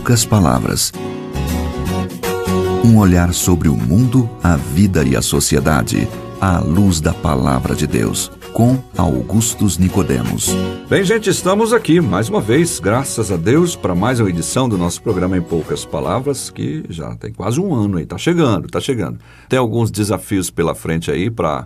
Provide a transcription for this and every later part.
poucas palavras. Um olhar sobre o mundo, a vida e a sociedade, à luz da Palavra de Deus, com Augustus Nicodemos. Bem, gente, estamos aqui mais uma vez, graças a Deus, para mais uma edição do nosso programa Em Poucas Palavras, que já tem quase um ano aí, tá chegando. Tem alguns desafios pela frente aí para,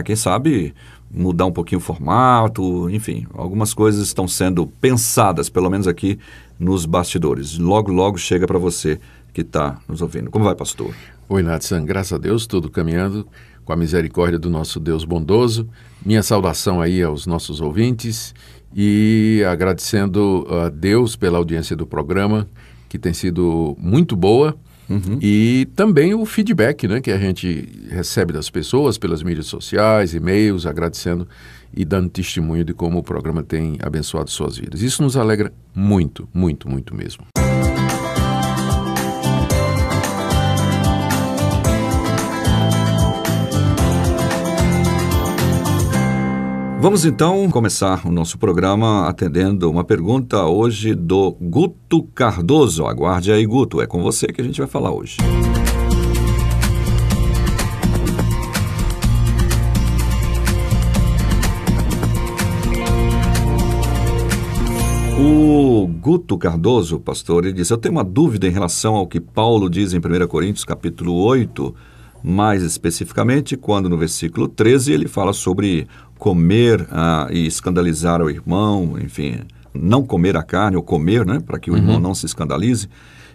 quem sabe, mudar um pouquinho o formato, enfim, algumas coisas estão sendo pensadas, pelo menos aqui nos bastidores. Logo, logo chega para você que está nos ouvindo. Como vai, pastor? Oi, Nathan, graças a Deus, tudo caminhando com a misericórdia do nosso Deus bondoso. Minha saudação aí aos nossos ouvintes e agradecendo a Deus pela audiência do programa, que tem sido muito boa, e também o feedback, né, que a gente recebe das pessoas pelas mídias sociais, e-mails, agradecendo e dando testemunho de como o programa tem abençoado suas vidas. Isso nos alegra muito, muito, muito mesmo. Vamos então começar o nosso programa atendendo uma pergunta hoje do Guto Cardoso. Aguarde aí, Guto, é com você que a gente vai falar hoje. O Guto Cardoso, pastor, ele diz: eu tenho uma dúvida em relação ao que Paulo diz em 1 Coríntios capítulo 8, mais especificamente quando no versículo 13 ele fala sobre comer e escandalizar o irmão, enfim, não comer a carne ou comer, né, para que o irmão não se escandalize.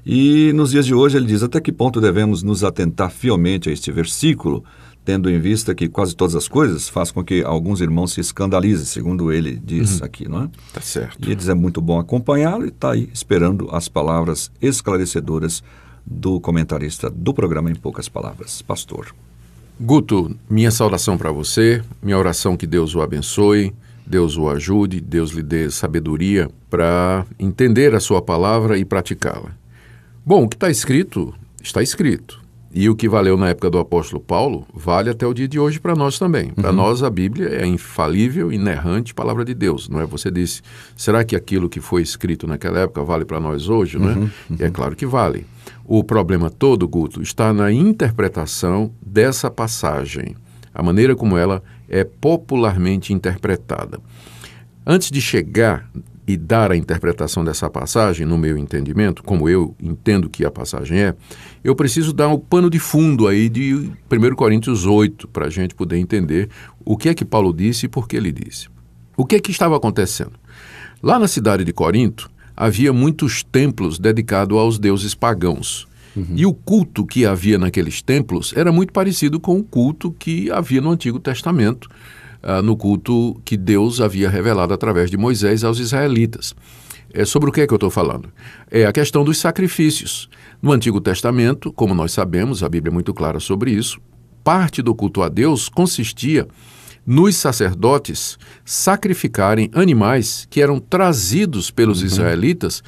E nos dias de hoje ele diz: até que ponto devemos nos atentar fielmente a este versículo, tendo em vista que quase todas as coisas fazem com que alguns irmãos se escandalizem, segundo ele diz aqui, não é? Tá certo. E ele diz: é muito bom acompanhá-lo e está aí esperando as palavras esclarecedoras do comentarista do programa Em Poucas Palavras. Pastor. Guto, minha saudação para você, minha oração que Deus o abençoe, Deus o ajude, Deus lhe dê sabedoria para entender a sua palavra e praticá-la. Bom, o que está escrito, está escrito. E o que valeu na época do apóstolo Paulo, vale até o dia de hoje para nós também. Para nós a Bíblia é infalível, inerrante palavra de Deus, não é? Você disse, será que aquilo que foi escrito naquela época vale para nós hoje, não é? E é claro que vale. O problema todo, Guto, está na interpretação dessa passagem, a maneira como ela é popularmente interpretada. Antes de chegar e dar a interpretação dessa passagem, no meu entendimento, como eu entendo que a passagem é, eu preciso dar um pano de fundo aí de 1 Coríntios 8, para a gente poder entender o que é que Paulo disse e por que ele disse. O que é que estava acontecendo? Lá na cidade de Corinto, havia muitos templos dedicados aos deuses pagãos. E o culto que havia naqueles templos era muito parecido com o culto que havia no Antigo Testamento, no culto que Deus havia revelado através de Moisés aos israelitas. Sobre o que é que eu estou falando? É a questão dos sacrifícios. No Antigo Testamento, como nós sabemos, a Bíblia é muito clara sobre isso, parte do culto a Deus consistia nos sacerdotes sacrificarem animais que eram trazidos pelos israelitas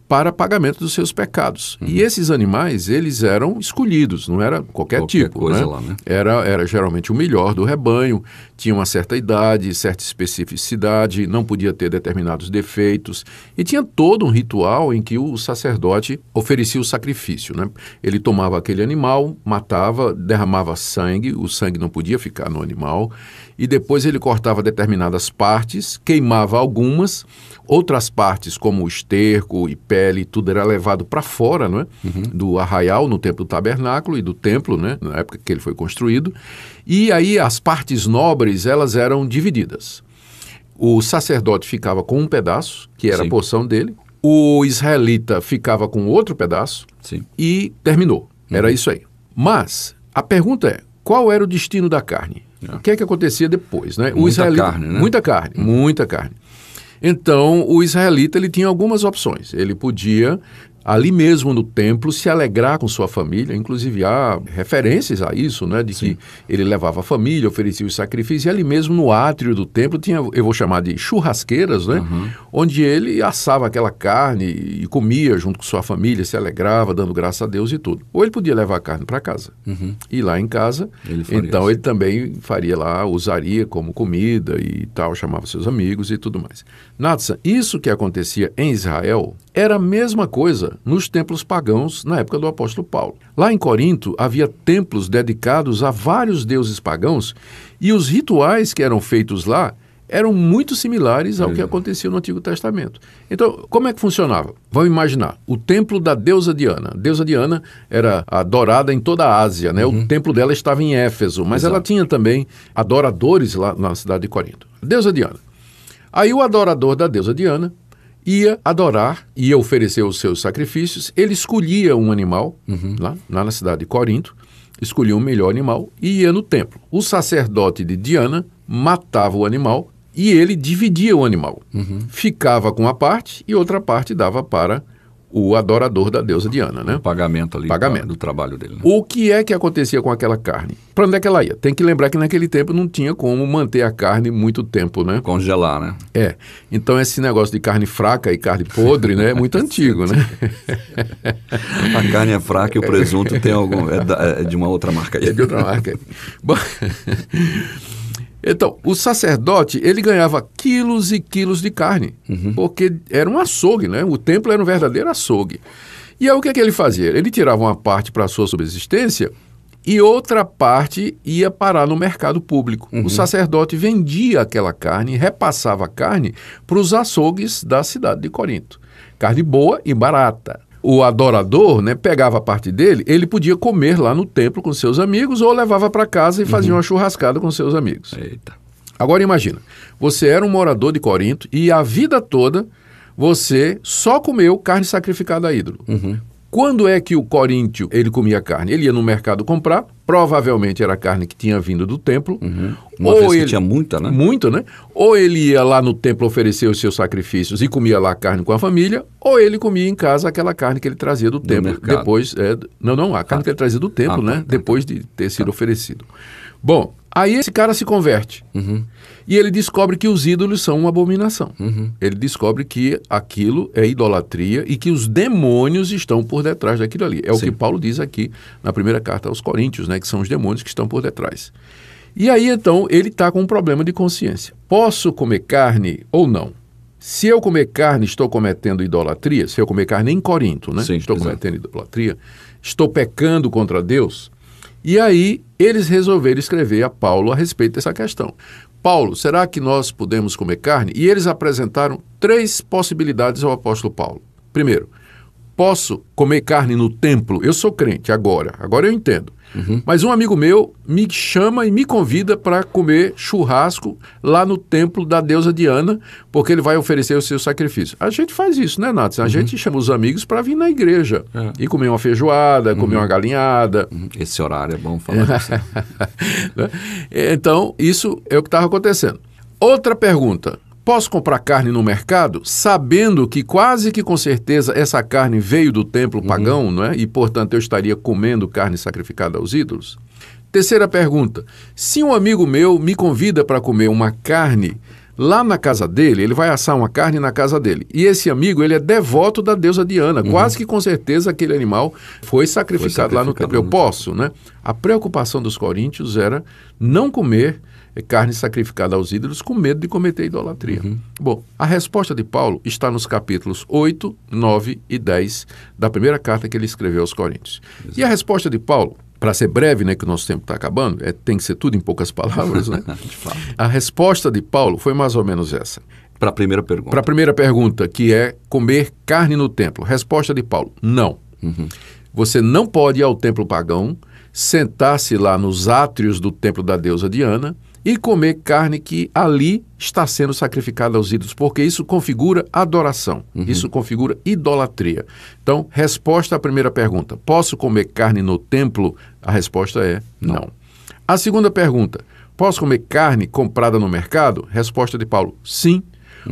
para pagamento dos seus pecados. E esses animais, eles eram escolhidos, não era qualquer tipo. Coisa, né? Lá, né? Era geralmente o melhor do rebanho, tinha uma certa idade, certa especificidade, não podia ter determinados defeitos. E tinha todo um ritual em que o sacerdote oferecia o sacrifício, né? Ele tomava aquele animal, matava, derramava sangue, o sangue não podia ficar no animal, e depois ele cortava determinadas partes, queimava algumas, outras partes, como o esterco e pele, tudo era levado para fora, não é? Do arraial, no tempo do tabernáculo e do templo, né? Na época que ele foi construído. E aí as partes nobres, elas eram divididas. O sacerdote ficava com um pedaço, que era a porção dele. O israelita ficava com outro pedaço. E terminou. Era isso aí. Mas a pergunta é, qual era o destino da carne? O que é que acontecia depois, né? Muita carne, né? Muita carne, muita carne. Então, o israelita ele tinha algumas opções. Ele podia ali mesmo no templo, se alegrar com sua família. Inclusive há referências a isso, né, de que ele levava a família, oferecia os sacrifícios, e ali mesmo no átrio do templo tinha, eu vou chamar de churrasqueiras, né, onde ele assava aquela carne e comia junto com sua família, se alegrava, dando graça a Deus e tudo. Ou ele podia levar a carne para casa. E lá em casa, então ele também faria lá, usaria como comida e tal, chamava seus amigos e tudo mais. Natsa, isso que acontecia em Israel era a mesma coisa nos templos pagãos na época do apóstolo Paulo. Lá em Corinto havia templos dedicados a vários deuses pagãos e os rituais que eram feitos lá eram muito similares ao que acontecia no Antigo Testamento. Então, como é que funcionava? Vamos imaginar, o templo da deusa Diana. A deusa Diana era adorada em toda a Ásia, né? O templo dela estava em Éfeso, mas ela tinha também adoradores lá na cidade de Corinto. A deusa Diana. Aí o adorador da deusa Diana ia adorar, ia oferecer os seus sacrifícios, ele escolhia um animal, lá na cidade de Corinto, escolhia um melhor animal e ia no templo. O sacerdote de Diana matava o animal e ele dividia o animal. Ficava com uma parte e outra parte dava para o adorador da deusa Diana, né? O pagamento ali do trabalho dele. Né? O que é que acontecia com aquela carne? Para onde é que ela ia? Tem que lembrar que naquele tempo não tinha como manter a carne muito tempo, né? Congelar, né? Então esse negócio de carne fraca e carne podre, né, é muito antigo, né? A carne é fraca e o presunto tem é de uma outra marca aí. É de outra marca. Bom, então, o sacerdote, ele ganhava quilos e quilos de carne, porque era um açougue, né? O templo era um verdadeiro açougue. E aí o que é que ele fazia? Ele tirava uma parte para a sua subsistência e outra parte ia parar no mercado público. O sacerdote vendia aquela carne, repassava a carne para os açougues da cidade de Corinto. Carne boa e barata. O adorador, né, pegava a parte dele, ele podia comer lá no templo com seus amigos ou levava para casa e fazia uma churrascada com seus amigos. Eita. Agora imagina, você era um morador de Corinto e a vida toda você só comeu carne sacrificada a ídolo. Quando é que o coríntio ele comia carne? Ele ia no mercado comprar, provavelmente era carne que tinha vindo do templo. Uma vez que tinha muita, né? Muito, né? Ou ele ia lá no templo oferecer os seus sacrifícios e comia lá a carne com a família, ou ele comia em casa aquela carne que ele trazia do templo. Depois, a carne que ele trazia do templo, né? Depois de ter sido oferecido. Bom, aí esse cara se converte e ele descobre que os ídolos são uma abominação. Ele descobre que aquilo é idolatria e que os demônios estão por detrás daquilo ali. É o que Paulo diz aqui na primeira carta aos Coríntios, né, que são os demônios que estão por detrás. E aí, então, ele está com um problema de consciência. Posso comer carne ou não? Se eu comer carne, estou cometendo idolatria? Se eu comer carne em Corinto, né? Estou cometendo idolatria? Estou pecando contra Deus? E aí, eles resolveram escrever a Paulo a respeito dessa questão. Paulo, será que nós podemos comer carne? E eles apresentaram 3 possibilidades ao apóstolo Paulo. Primeiro, posso comer carne no templo? Eu sou crente agora eu entendo. Mas um amigo meu me chama e me convida para comer churrasco lá no templo da deusa Diana, porque ele vai oferecer o seu sacrifício. A gente faz isso, né, Nath? A gente chama os amigos para vir na igreja e comer uma feijoada, comer uma galinhada. Esse horário é bom falar disso. Então, isso é o que estava acontecendo. Outra pergunta. Posso comprar carne no mercado sabendo que quase que com certeza essa carne veio do templo pagão, não é? E, portanto, eu estaria comendo carne sacrificada aos ídolos? Terceira pergunta. Se um amigo meu me convida para comer uma carne lá na casa dele, ele vai assar uma carne na casa dele. E esse amigo, ele é devoto da deusa Diana. Quase que com certeza aquele animal foi sacrificado lá no templo. Eu posso, né? A preocupação dos coríntios era não comer carne sacrificada aos ídolos com medo de cometer idolatria. Bom, a resposta de Paulo está nos capítulos 8, 9 e 10 da primeira carta que ele escreveu aos Coríntios. E a resposta de Paulo, para ser breve, né, que o nosso tempo está acabando, tem que ser tudo em poucas palavras, né? A resposta de Paulo foi mais ou menos essa. Para a primeira pergunta. Para a primeira pergunta, que é comer carne no templo. Resposta de Paulo, não. Você não pode ir ao templo pagão, sentar-se lá nos átrios do templo da deusa Diana e comer carne que ali está sendo sacrificada aos ídolos, porque isso configura adoração, isso configura idolatria. Então, resposta à primeira pergunta, posso comer carne no templo? A resposta é não. A segunda pergunta, posso comer carne comprada no mercado? Resposta de Paulo, sim,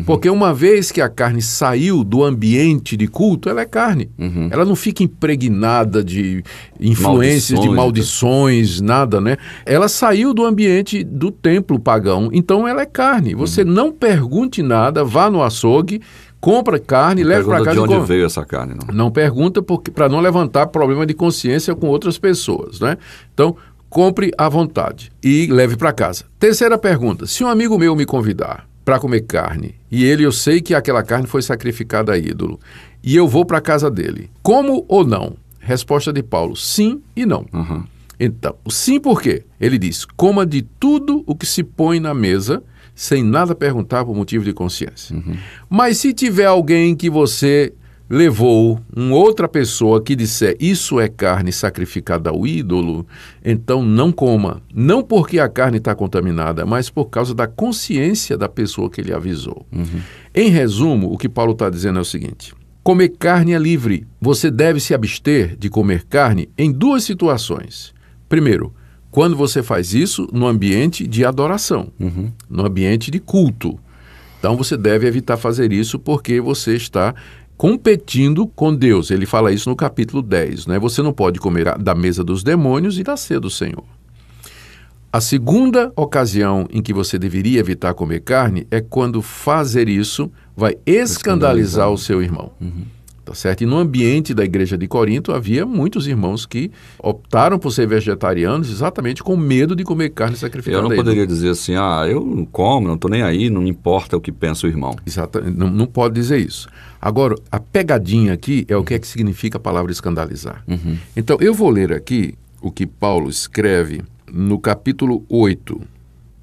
Porque uma vez que a carne saiu do ambiente de culto, ela é carne. Ela não fica impregnada de influências, de maldições, nada, né? Ela saiu do ambiente do templo pagão, então ela é carne. Você não pergunte nada, vá no açougue, compra carne, leva para casa. De onde veio essa carne? Não pergunta, para não levantar problema de consciência com outras pessoas, né? Então, compre à vontade e leve para casa. Terceira pergunta: se um amigo meu me convidar para comer carne e eu sei que aquela carne foi sacrificada a ídolo e eu vou para a casa dele, como ou não? Resposta de Paulo: sim e não. Então, sim por quê? Ele diz: coma de tudo o que se põe na mesa, sem nada perguntar por motivo de consciência. Mas se tiver alguém que você levou, outra pessoa que disser isso é carne sacrificada ao ídolo, então não coma. Não porque a carne está contaminada, mas por causa da consciência da pessoa que ele avisou. Em resumo, o que Paulo está dizendo é o seguinte: comer carne é livre. Você deve se abster de comer carne em duas situações. Primeiro, quando você faz isso no ambiente de adoração, no ambiente de culto. Então você deve evitar fazer isso porque você está competindo com Deus. Ele fala isso no capítulo 10, né? Você não pode comer da mesa dos demônios e da ceia do Senhor. A segunda ocasião em que você deveria evitar comer carne é quando fazer isso vai escandalizar o seu irmão. Tá certo? E no ambiente da igreja de Corinto havia muitos irmãos que optaram por ser vegetarianos exatamente com medo de comer carne sacrificada. Eu não poderia dizer assim: eu não como, não estou nem aí, não me importa o que pensa o irmão. Exatamente, não pode dizer isso. Agora, a pegadinha aqui é o que significa a palavra escandalizar. Então, eu vou ler aqui o que Paulo escreve no capítulo 8,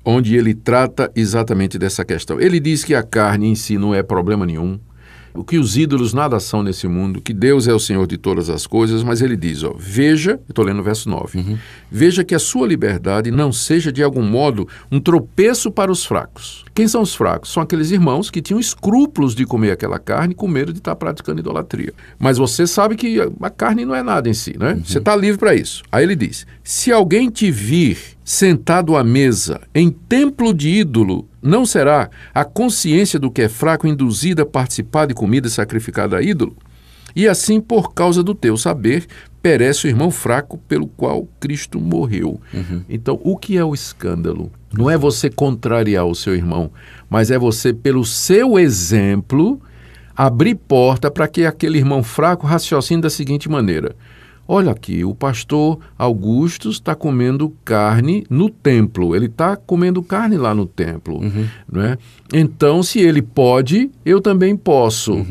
onde ele trata exatamente dessa questão. Ele diz que a carne em si não é problema nenhum, o que os ídolos nada são nesse mundo, que Deus é o Senhor de todas as coisas, mas ele diz, veja, eu estou lendo o verso 9, veja que a sua liberdade não seja de algum modo um tropeço para os fracos. Quem são os fracos? São aqueles irmãos que tinham escrúpulos de comer aquela carne com medo de estar praticando idolatria. Mas você sabe que a carne não é nada em si, né? Você está livre para isso. Aí ele diz, se alguém te vir sentado à mesa em templo de ídolo, não será a consciência do que é fraco induzida a participar de comida sacrificada a ídolo? E assim, por causa do teu saber, perece o irmão fraco pelo qual Cristo morreu. Então, o que é o escândalo? Não é você contrariar o seu irmão, mas é você, pelo seu exemplo, abrir porta para que aquele irmão fraco raciocine da seguinte maneira: olha aqui, o pastor Augusto está comendo carne no templo. Ele está comendo carne lá no templo. Não é? Então, se ele pode, eu também posso.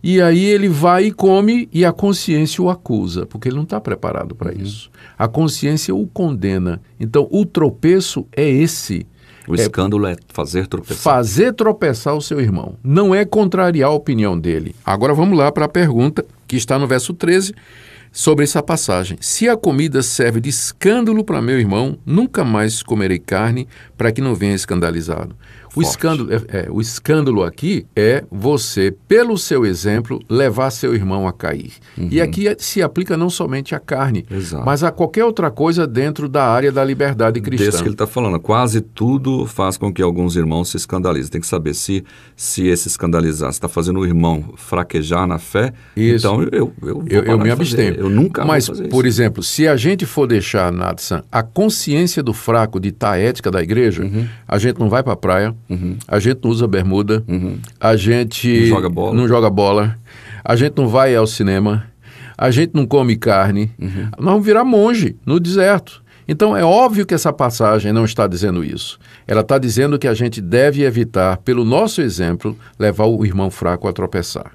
E aí ele vai e come e a consciência o acusa, porque ele não está preparado para isso. A consciência o condena. Então, o tropeço é esse. O escândalo é fazer tropeçar. Fazer tropeçar o seu irmão. Não é contrariar a opinião dele. Agora vamos lá para a pergunta que está no verso 13. Sobre essa passagem: se a comida serve de escândalo para meu irmão, nunca mais comerei carne para que não venha escandalizado. O escândalo aqui é você, pelo seu exemplo, levar seu irmão a cair. E aqui se aplica não somente à carne, mas a qualquer outra coisa dentro da área da liberdade cristã. Desse que ele está falando, quase tudo faz com que alguns irmãos se escandalizem. Tem que saber se esse escandalizar está fazendo o irmão fraquejar na fé. Isso. Então eu me abstenho. Eu nunca vou fazer isso. Por exemplo, se a gente for deixar, Natsan, a consciência do fraco ditar a ética da igreja, a gente não vai para a praia, a gente não usa bermuda, a gente não joga bola, a gente não vai ao cinema, a gente não come carne, nós vamos virar monge no deserto. Então é óbvio que essa passagem não está dizendo isso. Ela está dizendo que a gente deve evitar, pelo nosso exemplo, levar o irmão fraco a tropeçar.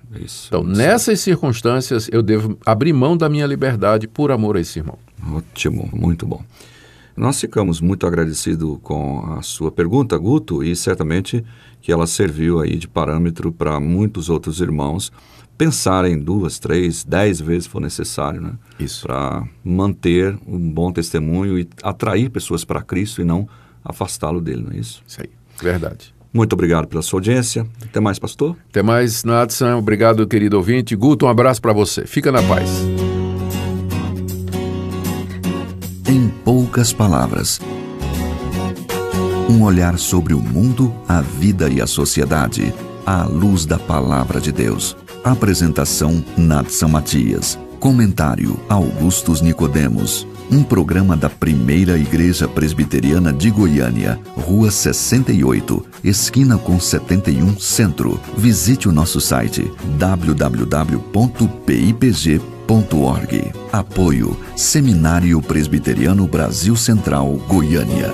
Então, nessas circunstâncias, eu devo abrir mão da minha liberdade por amor a esse irmão. Ótimo, muito bom. Nós ficamos muito agradecidos com a sua pergunta, Guto, e certamente que ela serviu aí de parâmetro para muitos outros irmãos pensarem 2, 3, 10 vezes se for necessário, né? Isso. Para manter um bom testemunho e atrair pessoas para Cristo e não afastá-lo dele, não é isso? Isso aí, verdade. Muito obrigado pela sua audiência. Até mais, pastor. Até mais, Natsan. Obrigado, querido ouvinte. Guto, um abraço para você. Fica na paz. Em poucas palavras, um olhar sobre o mundo, a vida e a sociedade. à luz da Palavra de Deus. Apresentação Nadson Matias. Comentário Augustus Nicodemos. Um programa da Primeira Igreja Presbiteriana de Goiânia, Rua 68, esquina com 71 Centro. Visite o nosso site www.pipg.org. Apoio Seminário Presbiteriano Brasil Central, Goiânia.